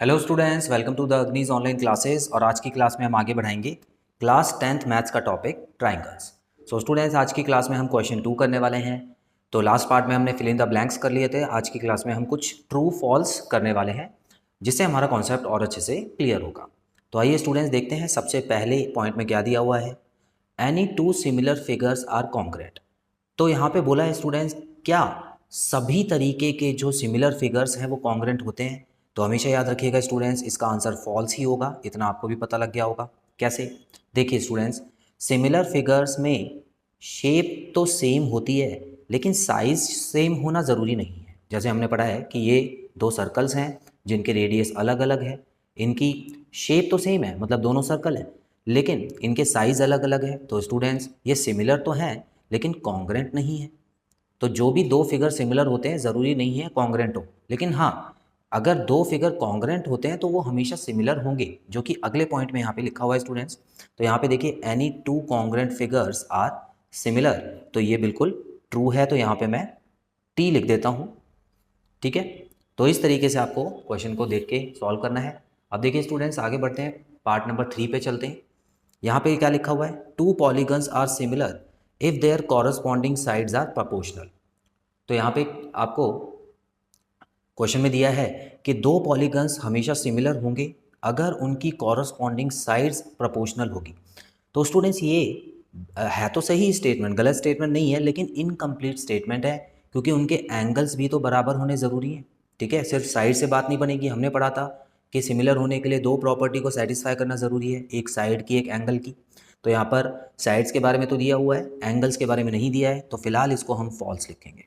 Hello students, welcome to the Agnij online classes. और आज की क्लास में हम आगे बढ़ाएंगे क्लास 10th मैथ्स का टॉपिक ट्राइंगल्स। सो स्टूडेंट्स, आज की क्लास में हम क्वेश्चन 2 करने वाले हैं। तो लास्ट पार्ट में हमने फिल इन द ब्लैंक्स कर लिए थे। आज की क्लास में हम कुछ ट्रू फॉल्स करने वाले हैं, जिससे हमारा कॉन्सेप्ट और अच्छे से क्लियर होगा। तो आइए स्टूडेंट्स देखते हैं सबसे पहले पॉइंट में क्या दिया हुआ है। Any two similar figures are congruent. तो यहाँ पे बोला है स्टूडेंट्स, क्या सभी तरीके के जो सिमिलर फिगर्स हैं वो कॉन्ग्रेंट होते हैं? तो हमेशा याद रखिएगा स्टूडेंट्स, इसका आंसर फॉल्स ही होगा। इतना आपको भी पता लग गया होगा। कैसे? देखिए स्टूडेंट्स, सिमिलर फिगर्स में शेप तो सेम होती है, लेकिन साइज सेम होना ज़रूरी नहीं है। जैसे हमने पढ़ा है कि ये दो सर्कल्स हैं जिनके रेडियस अलग अलग है, इनकी शेप तो सेम है, मतलब दोनों सर्कल हैं, लेकिन इनके साइज़ अलग अलग है। तो स्टूडेंट्स, ये सिमिलर तो हैं लेकिन कॉन्ग्रेंट नहीं है। तो जो भी दो फिगर सिमिलर होते हैं ज़रूरी नहीं है कॉन्ग्रेंट हो, लेकिन हाँ, अगर दो फिगर कॉन्ग्रेंट होते हैं तो वो हमेशा सिमिलर होंगे, जो कि अगले पॉइंट में यहाँ पे लिखा हुआ है स्टूडेंट्स। तो यहाँ पे देखिए, any two congruent figures are similar, तो ये बिल्कुल ट्रू है। तो यहाँ पे मैं टी लिख देता हूँ। ठीक है, तो इस तरीके से आपको क्वेश्चन को देख के सॉल्व करना है। अब देखिए स्टूडेंट्स, आगे बढ़ते हैं, पार्ट नंबर 3 पे चलते हैं। यहाँ पे क्या लिखा हुआ है? Two polygons are similar if their corresponding sides are proportional. तो यहाँ पे आपको क्वेश्चन में दिया है कि दो पॉलीगन्स हमेशा सिमिलर होंगे अगर उनकी कॉरस्पॉन्डिंग साइड्स प्रोपोर्शनल होगी। तो स्टूडेंट्स, ये है तो सही स्टेटमेंट, गलत स्टेटमेंट नहीं है, लेकिन इनकम्प्लीट स्टेटमेंट है, क्योंकि उनके एंगल्स भी तो बराबर होने ज़रूरी हैं। ठीक है, सिर्फ साइड से बात नहीं बनेगी। हमने पढ़ा था कि सिमिलर होने के लिए दो प्रॉपर्टी को सेटिस्फाई करना ज़रूरी है, एक साइड की, एक एंगल की। तो यहाँ पर साइड्स के बारे में तो दिया हुआ है, एंगल्स के बारे में नहीं दिया है, तो फिलहाल इसको हम फॉल्स लिखेंगे।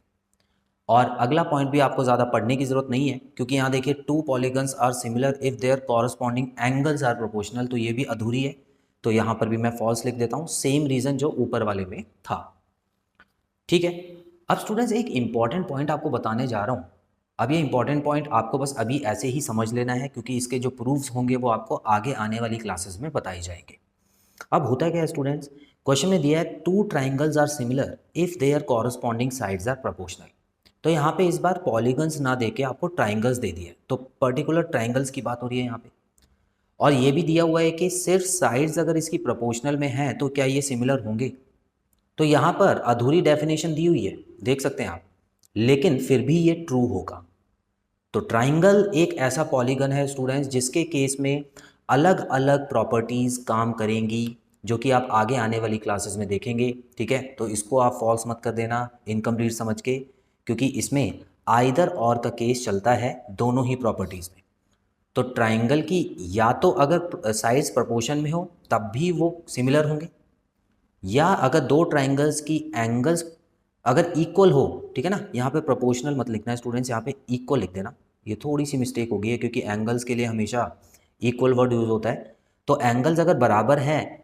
और अगला पॉइंट भी आपको ज़्यादा पढ़ने की ज़रूरत नहीं है, क्योंकि यहाँ देखिए, two polygons are similar if their corresponding angles are proportional, तो ये भी अधूरी है। तो यहाँ पर भी मैं फॉल्स लिख देता हूँ, सेम रीज़न जो ऊपर वाले में था। ठीक है, अब स्टूडेंट्स, एक इंपॉर्टेंट पॉइंट आपको बताने जा रहा हूँ। अब ये इंपॉर्टेंट पॉइंट आपको बस अभी ऐसे ही समझ लेना है, क्योंकि इसके जो प्रूफ्स होंगे वो आपको आगे आने वाली क्लासेस में बताए जाएंगे। अब होता क्या है स्टूडेंट्स, क्वेश्चन में दिया है two triangles are similar if their corresponding sides are proportional. तो यहाँ पे इस बार पॉलीगन्स ना देके आपको ट्राइंगल्स दे दिए, तो पर्टिकुलर ट्राइंगल्स की बात हो रही है यहाँ पे। और ये भी दिया हुआ है कि सिर्फ साइड्स अगर इसकी प्रोपोर्शनल में है तो क्या ये सिमिलर होंगे। तो यहाँ पर अधूरी डेफिनेशन दी हुई है, देख सकते हैं आप, लेकिन फिर भी ये ट्रू होगा। तो ट्राइंगल एक ऐसा पॉलीगन है स्टूडेंट्स जिसके केस में अलग अलग प्रॉपर्टीज़ काम करेंगी, जो कि आप आगे आने वाली क्लासेस में देखेंगे। ठीक है, तो इसको आप फॉल्स मत कर देना इनकम्प्लीट समझ के, क्योंकि इसमें आइदर और का केस चलता है दोनों ही प्रॉपर्टीज़ में। तो ट्राइंगल की या तो अगर साइड्स प्रोपोर्शन में हो तब भी वो सिमिलर होंगे, या अगर दो ट्राइंगल्स की एंगल्स अगर इक्वल हो, ठीक है ना, यहाँ पे प्रोपोर्शनल मत लिखना है स्टूडेंट्स, यहाँ पे इक्वल लिख देना। ये थोड़ी सी मिस्टेक हो गई है, क्योंकि एंगल्स के लिए हमेशा इक्वल वर्ड यूज़ होता है। तो एंगल्स अगर बराबर हैं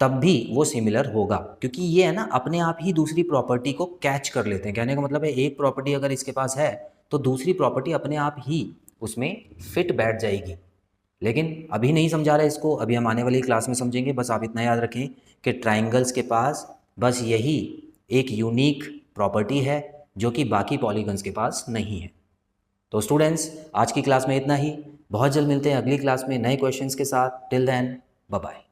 तब भी वो सिमिलर होगा, क्योंकि ये है ना, अपने आप ही दूसरी प्रॉपर्टी को कैच कर लेते हैं। कहने का मतलब है, एक प्रॉपर्टी अगर इसके पास है तो दूसरी प्रॉपर्टी अपने आप ही उसमें फिट बैठ जाएगी। लेकिन अभी नहीं समझा रहा इसको, अभी हम आने वाली क्लास में समझेंगे। बस आप इतना याद रखें कि ट्राइंगल्स के पास बस यही एक यूनिक प्रॉपर्टी है, जो कि बाकी पॉलीगन्स के पास नहीं है। तो स्टूडेंट्स, आज की क्लास में इतना ही। बहुत जल्द मिलते हैं अगली क्लास में नए क्वेश्चंस के साथ। Till then, bye bye.